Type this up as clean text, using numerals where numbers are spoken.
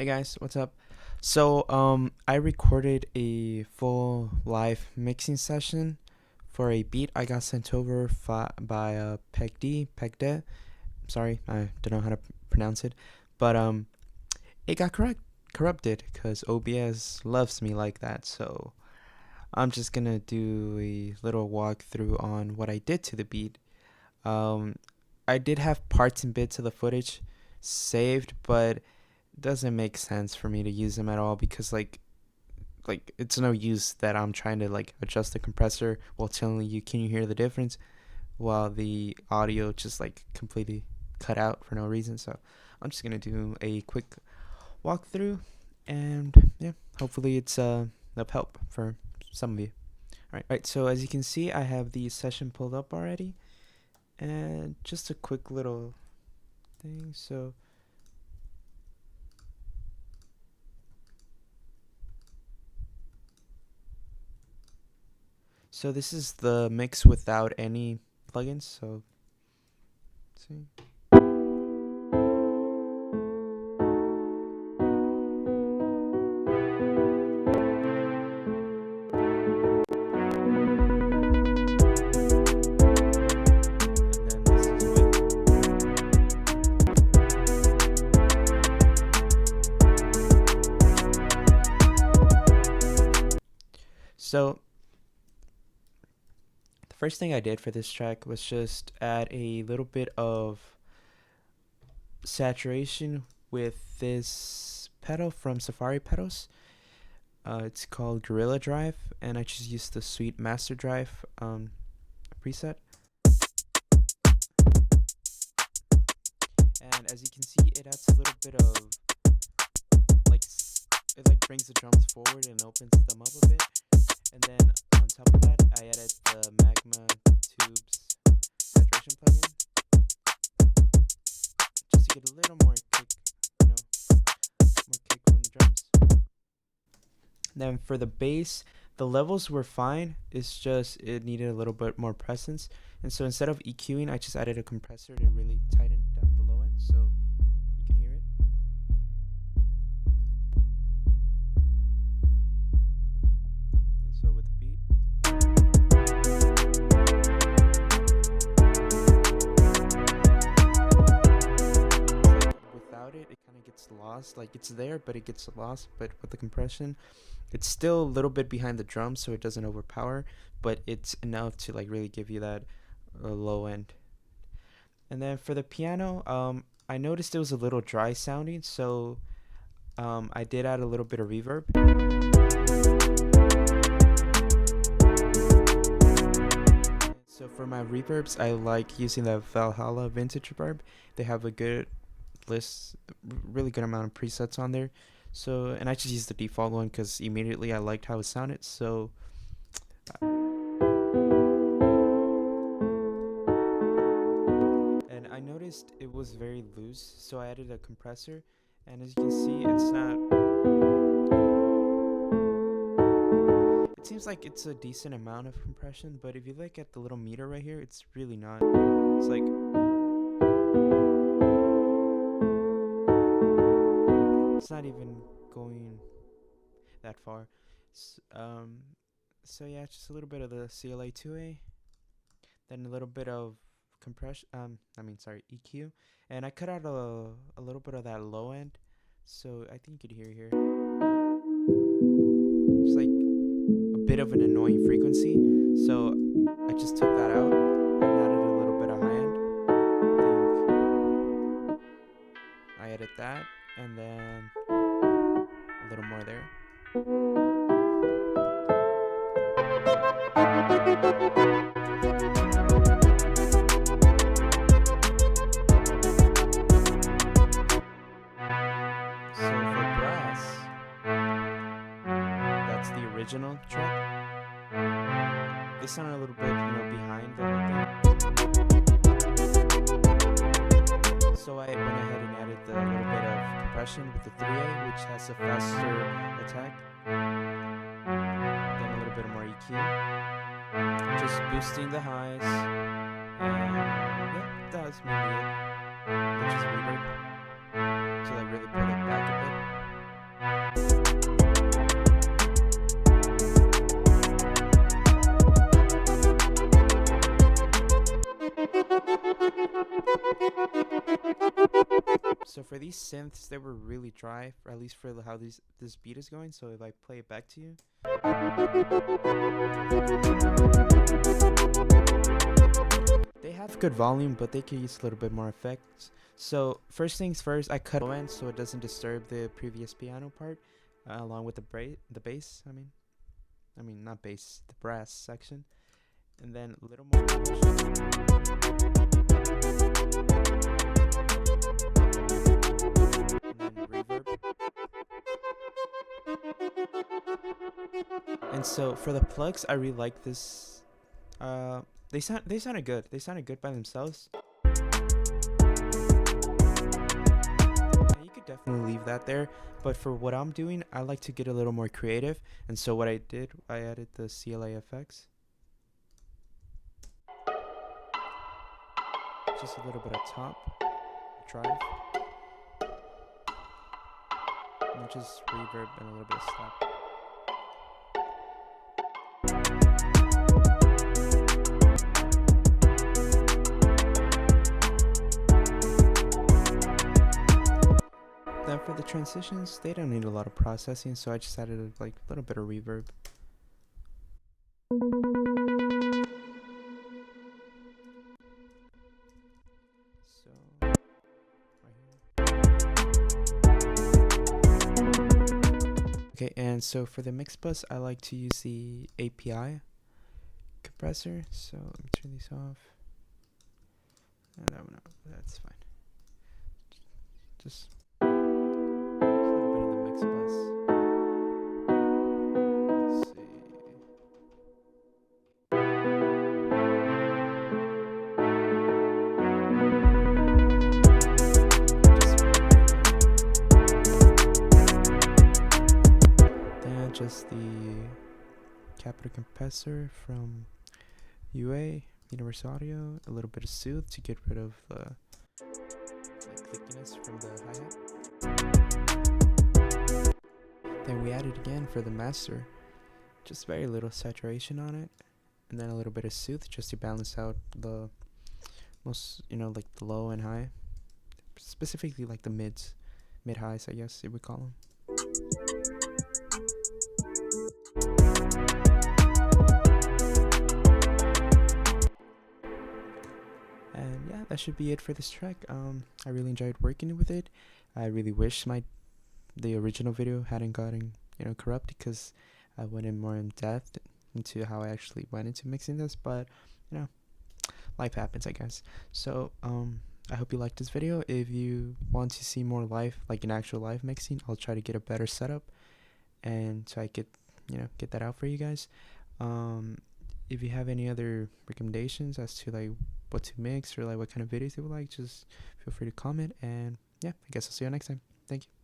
Hey guys, what's up? I recorded a full live mixing session for a beat I got sent over by Pegde. Sorry, I don't know how to pronounce it, but it got corrupted because OBS loves me like that. So I'm just gonna do a little walkthrough on what I did to the beat. Um, I did have parts and bits of the footage saved, but doesn't make sense for me to use them at all because it's no use that I'm trying to like adjust the compressor while telling you can you hear the difference while the audio just like completely cut out for no reason. So I'm just gonna do a quick walkthrough and yeah, hopefully it's of help for some of you. All right, so as you can see, I have the session pulled up already, and just a quick little thing. So this is the mix without any plugins. So let's see. And then this is with. So the first thing I did for this track was just add a little bit of saturation with this pedal from Safari Pedals. It's called Gorilla Drive, and I just used the Sweet Master Drive preset. And as you can see, it adds a little bit of it like brings the drums forward and opens them up a bit. And then on top of that, I added the Magma Tubes saturation plugin just to get a little more kick, more kick from the drums. Then for the bass, the levels were fine. It's just it needed a little bit more presence. And so instead of EQing, I just added a compressor to really tighten down the low end so you can hear it. And so with the beat. Without it, it kind of gets lost. Like it's there, but it gets lost. But with the compression, it's still a little bit behind the drum, so it doesn't overpower, but it's enough to like really give you that low end. And then for the piano, I noticed it was a little dry sounding, so I did add a little bit of reverb. So for my reverbs, I like using the Valhalla Vintage Reverb. They have a good list, really good amount of presets on there. So, and I just used the default one because immediately I liked how it sounded. So, and I noticed it was very loose, so I added a compressor. And as you can see, it's not. It seems like it's a decent amount of compression, but if you look at the little meter right here, it's really not. It's like. It's not even going that far. So yeah, just a little bit of the CLA 2A, then a little bit of compression. EQ, and I cut out a little bit of that low end, so I think you could hear here. It's like a bit of an annoying frequency, so I just took that out and added a little bit of high end. I added that, and then a little more there. So for brass, that's the original track. They sound a little bit, behind the whole thing. So I went ahead and added the little bit of compression with the 3A, which has a faster attack. Then a little bit more EQ. Just boosting the highs. And yeah, that was mainly it. Then just reverb. So that really put it back a bit. So for these synths, they were really dry, or at least for how this beat is going. So if I play it back to you, they have good volume, but they could use a little bit more effects. So first things first, I cut low end so it doesn't disturb the previous piano part, along with the bass. I mean not bass, the brass section, and then a little more and then reverb. And so for the plugs, I really like this. They sounded good. They sounded good by themselves. You could definitely leave that there, but for what I'm doing, I like to get a little more creative. And so what I did, I added the CLA effects, just a little bit of top drive, and then just reverb and a little bit of slap. Then for the transitions, they don't need a lot of processing, so I just added like a little bit of reverb. So right here. Okay, and so for the mix bus, I like to use the API compressor. So let me turn these off. No, that's fine. Just a little bit of the mix bus. Let's see. Then just the capital compressor from UA, Universal Audio, a little bit of Soothe to get rid of the clickiness from the hi-hat. Then we added again for the master, just very little saturation on it, and then a little bit of Soothe just to balance out the most, like the low and high, specifically like the mid-highs, I guess you would call them. And yeah, that should be it for this track. I really enjoyed working with it. I really wish the original video hadn't gotten corrupt, because I went in more in depth into how I actually went into mixing this, but life happens, I guess. So I hope you liked this video. If you want to see more live, like an actual live mixing, I'll try to get a better setup, and so I could get that out for you guys. If you have any other recommendations as to like what to mix or like what kind of videos you would like, just feel free to comment. And yeah, I guess I'll see you next time. Thank you.